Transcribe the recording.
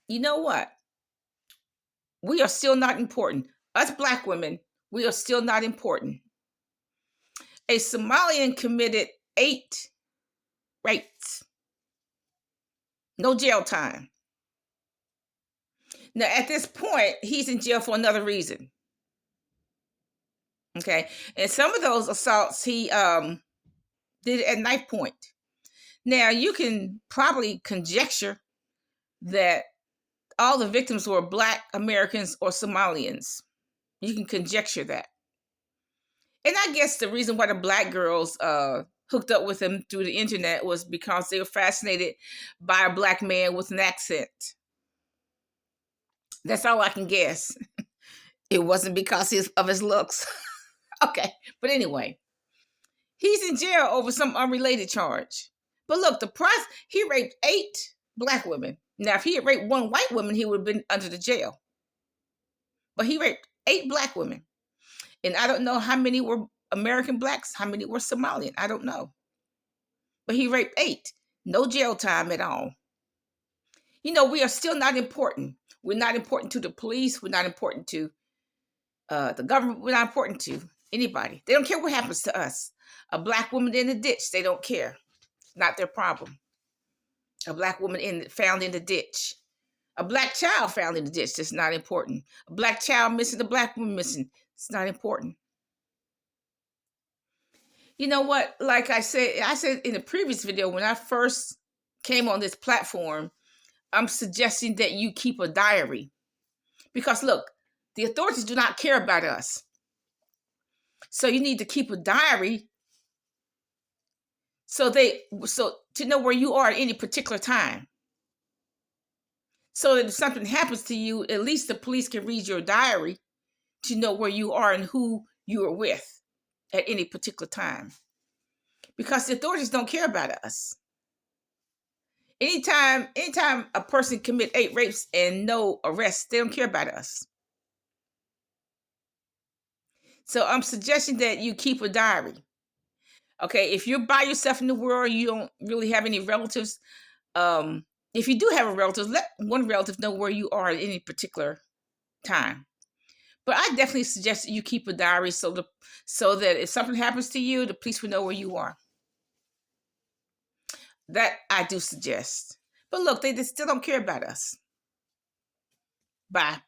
You know what? We are still not important. Us black women, we are still not important. A Somalian committed 8 rapes, no jail time. Now, at this point, he's in jail for another reason. Okay. And some of those assaults he did at knife point. Now, you can probably conjecture that all the victims were Black Americans or Somalians. You can conjecture that. And I guess the reason why the Black girls hooked up with him through the internet was because they were fascinated by a Black man with an accent. That's all I can guess. It wasn't because of his looks. Okay. But anyway, he's in jail over some unrelated charge. But look, he raped 8 Black women. Now, if he had raped 1 white woman, he would have been under the jail. But he raped 8 Black women. And I don't know how many were American Blacks, how many were Somalian. I don't know. But he raped 8. No jail time at all. You know, we are still not important. We're not important to the police. We're not important to the government. We're not important to anybody. They don't care what happens to us. A Black woman in the ditch, they don't care. It's not their problem. A Black woman found in the ditch. A Black child found in the ditch, that's not important. A Black child missing, a Black woman missing, it's not important. You know what? Like I said in the previous video, when I first came on this platform, I'm suggesting that you keep a diary. Because look, the authorities do not care about us. So you need to keep a diary so to know where you are at any particular time. So that if something happens to you, at least the police can read your diary to know where you are and who you are with at any particular time. Because the authorities don't care about us. Anytime a person commit 8 rapes and no arrests, they don't care about us. So I'm suggesting that you keep a diary. Okay, if you're by yourself in the world, you don't really have any relatives. If you do have a relative, let one relative know where you are at any particular time. But I definitely suggest that you keep a diary so that if something happens to you, the police will know where you are. That I do suggest. But look, they still don't care about us. Bye.